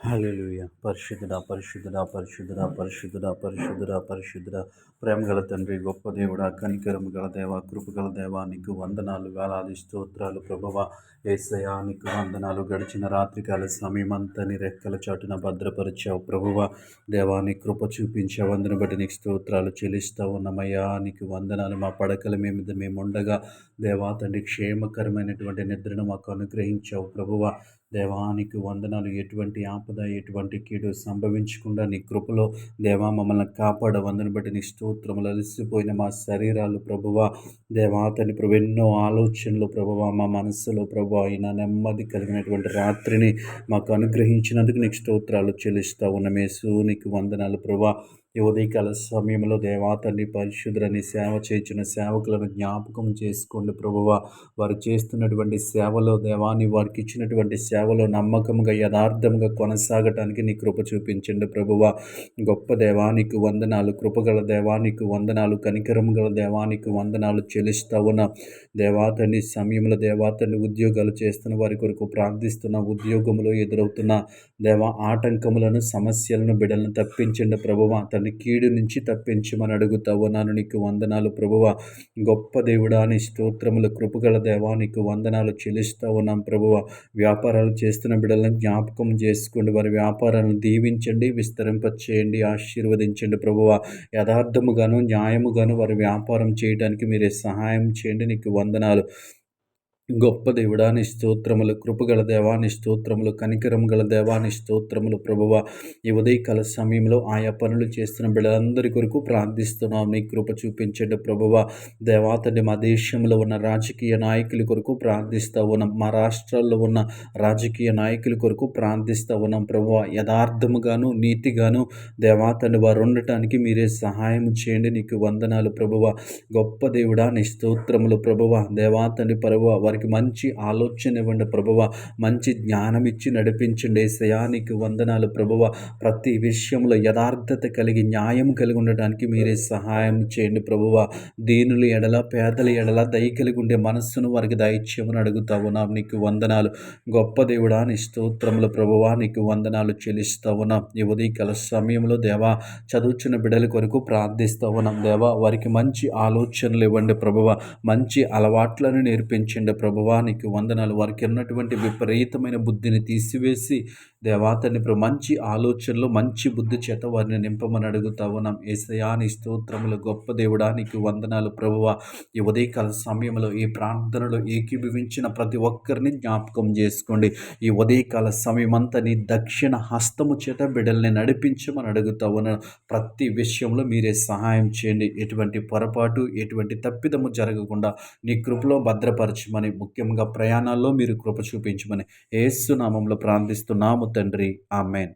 హల్లెలూయా! పరిశుద్ధుడా, పరిశుద్ధుడా, పరిశుద్ధుడా, పరిశుద్ధుడా, పరిశుద్ధుడా, పరిశుద్ధుడా, ప్రేమగల తండ్రి, గొప్ప దేవుడా, కనికరము గల దేవ, కృపగల దేవ, నీకు వందనాలు, వేలాది స్తోత్రాలు ప్రభువా. యేసయ్యా, నీకు వందనాలు. గడిచిన రాత్రికాల సమయమంతా నీ రెక్కల చాటున భద్రపరిచావు ప్రభువా. దేవా, నీ కృప చూపించావు, అందును బట్టి నీకు స్తోత్రాలు చెల్లిస్తా ఉన్నామయ్యా. నీకు వందనాలు. మా పడకల మీద మేము ఉండగా దేవా తండ్రి, క్షేమకరమైనటువంటి నిద్రను మాకు అనుగ్రహించావు ప్రభువా. దేవానికి వందనాలు. ఎటువంటి ఆపద, ఎటువంటి కీడు సంభవించకుండా నీ కృపలో దేవా మమ్మల్ని కాపాడవందుని బట్టి నీ స్తోత్రములు. అలసిపోయిన మా శరీరాలు ప్రభువా, దేవా తండ్రి ప్రభు, ఎన్నో ఆలోచనలు ప్రభువా, మా మనస్సులో ప్రభు అయినా నెమ్మది కలిగినటువంటి రాత్రిని మాకు అనుగ్రహించినందుకు నీకు స్తోత్రాలు చెల్లిస్తా ఉన్నమేసు. నీకు వందనాలు ప్రభువా. ఈ ఉదయకాల సమయంలో దేవా తండ్రి పరిశుద్ధులని సేవ చేయించిన సేవకులను జ్ఞాపకం చేసుకోండి ప్రభువా. వారు చేస్తున్నటువంటి సేవలో దేవాన్ని, వారికి ఇచ్చినటువంటి సేవలో నమ్మకంగా యథార్థంగా కొనసాగటానికి నీ కృప చూపించండి ప్రభువా. గొప్ప దేవానికి వందనాలు. కృపగల దేవానికి వందనాలు. కనికరం గల దేవానికి వందనాలు చెల్లిస్తా ఉన్నా దేవా తండ్రి. సమయంలో దేవా తండ్రి ఉద్యోగాలు చేస్తున్న వారి కొరకు ప్రార్థిస్తున్న, ఉద్యోగంలో ఎదురవుతున్న దేవా ఆటంకములను, సమస్యలను బిడ్డలను తప్పించండి ప్రభువా. తండ్రి కీడు నుంచి తప్పించమని అడుగుతా ఉన్నాను. నీకు వందనాలు ప్రభువా. గొప్ప దేవుడా, నీ స్తోత్రములు. కృపగల దేవా నీకు వందనాలు చెల్లిస్తూ ఉన్నాం ప్రభువా. వ్యాపారాలు చేస్తున్న బిడ్డలను జ్ఞాపకం చేసుకోండి. వారి వ్యాపారాలను దీవించండి, విస్తరింపచేయండి, ఆశీర్వదించండి ప్రభువా. యథార్థముగాను న్యాయముగాను వారి వ్యాపారం చేయడానికి మీరే సహాయం చేయండి. నీకు వందనాలు. గొప్ప దేవుడా నీ స్తోత్రములు. కృపగల దేవాని స్తోత్రములు. కనికరం గల దేవాని స్తోత్రములు ప్రభువా. ఈ ఉదయకాల సమయంలో ఆయా పనులు చేస్తున్న బిడ్డలందరి కొరకు ప్రార్థిస్తున్నాం. నీ కృప చూపించండి ప్రభువా. దేవాతండి మా దేశంలో ఉన్న రాజకీయ నాయకుల కొరకు ప్రార్థిస్తూ ఉన్నాం. మా రాష్ట్రాల్లో ఉన్న రాజకీయ నాయకుల కొరకు ప్రార్థిస్తూ ఉన్నాం ప్రభువా. యథార్థముగాను నీతిగాను దేవాతండి వారు ఉండటానికి మీరే సహాయం చేయండి. నీకు వందనాలు ప్రభువా. గొప్ప దేవుడా నీ స్తోత్రములు ప్రభువా. దేవాతండి ప్రభువా, వారికి మంచి ఆలోచన ఇవ్వండి ప్రభువ. మంచి జ్ఞానం ఇచ్చి నడిపించండి యేసయ్యా. నీకు వందనాలు ప్రభువ. ప్రతి విషయంలో యథార్థత కలిగి, న్యాయం కలిగి ఉండటానికి మీరే సహాయం చేయండి ప్రభువ. దీనుల ఎడల, పేదల ఎడల దయ కలిగి ఉండే మనస్సును వారికి దయచేయమని అడుగుతా ఉన్నాం. నీకు వందనాలు. గొప్ప దేవుడా నీ స్తోత్రములు ప్రభువ. నీకు వందనాలు చెల్లిస్తా ఉన్నాం. ఈ ఉదయకాల సమయంలో దేవా చదువుచున్న బిడ్డల కొరకు ప్రార్థిస్తూ ఉన్నాం. దేవా వారికి మంచి ఆలోచనలు ఇవ్వండి ప్రభువ. మంచి అలవాట్లను నేర్పించండి ప్రభువా. నీకు వందనాలు. వారికి ఉన్నటువంటి విపరీతమైన బుద్ధిని తీసివేసి దేవాతని మంచి ఆలోచనలు, మంచి బుద్ధి చేత వారిని నింపమని అడుగుతా ఉన్నాం. యేసయ్యా నీ స్తోత్రములు. గొప్ప దేవుడా నీకు వందనాలు ప్రభువా. ఈ ఉదయకాల సమయంలో ఈ ప్రార్థనలో ఏకీభవించిన ప్రతి ఒక్కరిని జ్ఞాపకం చేసుకోండి. ఈ ఉదయకాల సమయమంతా నీ దక్షిణ హస్తము చేత బిడ్డల్ని నడిపించమని అడుగుతా ఉన్నాను. ప్రతి విషయంలో మీరే సహాయం చేయండి. ఎటువంటి పొరపాటు, ఎటువంటి తప్పిదము జరగకుండా నీ కృపలో భద్రపరచమని, ముఖ్యంగా ప్రయాణాల్లో మీరు కృప చూపించమని యేసు నామములో ప్రార్థిస్తున్నాము తండ్రి. ఆమేన్.